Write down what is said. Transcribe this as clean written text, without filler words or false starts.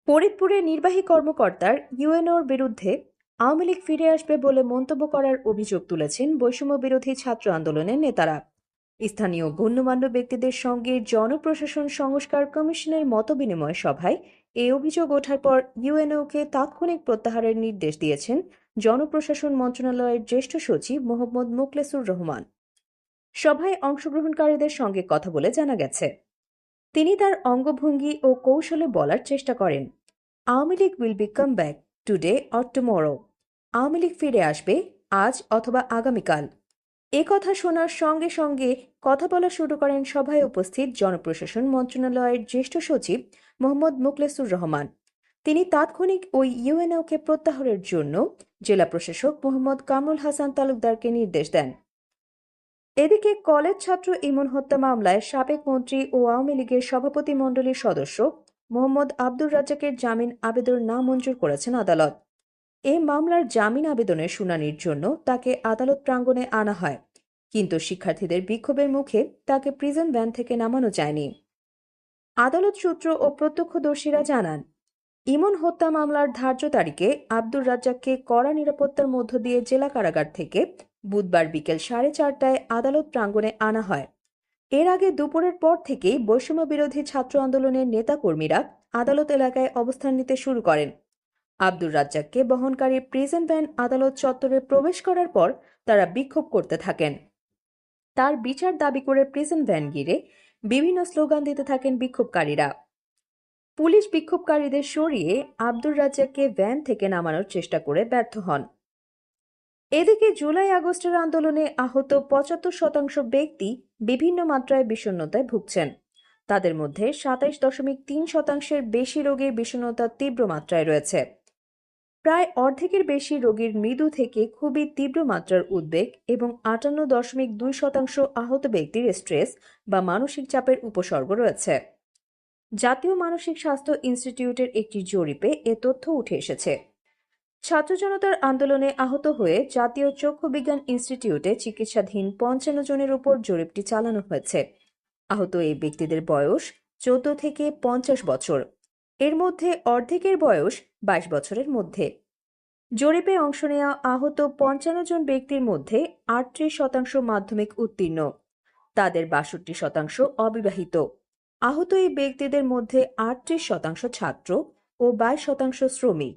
ফরিদপুরে নির্বাহী কর্মকর্তার ইউএনওর বিরুদ্ধে আওয়ামী লীগ ফিরে আসবে বলে মন্তব্য করার অভিযোগ তুলেছেন বৈষম্য বিরোধী ছাত্র আন্দোলনের নেতারা। স্থানীয় গণ্যমান্য ব্যক্তিদের সঙ্গে জনপ্রশাসন সংস্কার কমিশনের মতবিনিময় সভায় এই অভিযোগ ওঠার পর ইউএনওকে তাৎক্ষণিক প্রত্যাহারের নির্দেশ দিয়েছেন জনপ্রশাসন মন্ত্রণালয়ের জ্যেষ্ঠ সচিব মোহাম্মদ মোখলেসুর রহমান। সভায় অংশগ্রহণকারীদের সঙ্গে কথা বলে জানা গেছে, তিনি তার অঙ্গভঙ্গি ও কৌশলে বলার চেষ্টা করেন, Awami League will be come back today or tomorrow. Awami League ফিরে আসবে আজ অথবা আগামীকাল। এ কথা শোনার সঙ্গে সঙ্গে কথা বলা শুরু করেন সভায় উপস্থিত জনপ্রশাসন মন্ত্রণালয়ের জ্যেষ্ঠ সচিব মোহাম্মদ মোখলেসুর রহমান। তিনি তাৎক্ষণিক ওই ইউএনওকে প্রত্যাহারের জন্য জেলা প্রশাসক মোহাম্মদ কামরুল হাসান তালুকদারকে নির্দেশ দেন। এদিকে কলেজ ছাত্র ইমন হত্যা মামলায় সাবেক মন্ত্রী ও আওয়ামী লীগের সভাপতি মণ্ডলীর সদস্য মোহাম্মদ আব্দুর রাজ্জাকের জামিন আবেদন নামঞ্জুর করেছেন আদালত। এই মামলার জামিন আবেদনের শুনানির জন্য তাকে আদালত প্রাঙ্গণে আনা হয়, কিন্তু শিক্ষার্থীদের বিক্ষোভের মুখে তাকে প্রিজন ভ্যান থেকে নামানো যায়নি। আদালত সূত্র ও প্রত্যক্ষদর্শীরা জানান, ইমন হত্যা মামলার ধার্য তারিখে আব্দুর রাজ্জাককে কড়া নিরাপত্তার মধ্য দিয়ে জেলা কারাগার থেকে বুধবার বিকেল 4:30টায় আদালত প্রাঙ্গণে আনা হয়। এর আগে দুপুরের পর থেকেই বৈষম্য বিরোধী ছাত্র আন্দোলনের নেতাকর্মীরা আদালত এলাকায় অবস্থান নিতে শুরু করেন। আব্দুর রাজ্জাককে বহনকারী প্রিজন ভ্যান আদালত চত্বরে প্রবেশ করার পর তারা বিক্ষোভ করতে থাকেন। তার বিচার দাবি করে প্রিজন ভ্যান ঘিরে বিভিন্ন স্লোগান দিতে থাকেন বিক্ষোভকারীরা। পুলিশ বিক্ষোভকারীদের সরিয়ে আব্দুর রাজ্জাককে ভ্যান থেকে নামানোর চেষ্টা করে ব্যর্থ হন। এদিকে জুলাই আগস্টের আন্দোলনে আহত ৭৫% ব্যক্তি বিভিন্ন মাত্রায় বিষণ্ণতায় ভুগছেন। তাদের মধ্যে ২৭.৩% বেশি রোগীর বিষণ্ণতা তীব্র মাত্রায় রয়েছে। প্রায় অর্ধেকের বেশি রোগীর মৃদু থেকে খুবই তীব্র মাত্রার উদ্বেগ এবং ৫৮.২% আহত ব্যক্তির স্ট্রেস বা মানসিক চাপের উপসর্গ রয়েছে। জাতীয় মানসিক স্বাস্থ্য ইনস্টিটিউটের একটি জরিপে এ তথ্য উঠে এসেছে। ছাত্র জনতার আন্দোলনে আহত হয়ে জাতীয় চক্ষু বিজ্ঞান ইনস্টিটিউটে চিকিৎসাধীন ৫৫ জনের উপর জরিপটি চালানো হয়েছে। আহত এই ব্যক্তিদের বয়স ১৪ থেকে ৫০ বছর। এর মধ্যে অর্ধেকের বয়স ২২ বছরের মধ্যে। জরিপে অংশ নেওয়া আহত ৫৫ জন ব্যক্তির মধ্যে ৩৮% মাধ্যমিক উত্তীর্ণ, তাদের ৬২% অবিবাহিত। আহত এই ব্যক্তিদের মধ্যে ৩৮% ছাত্র ও ২২% শ্রমিক।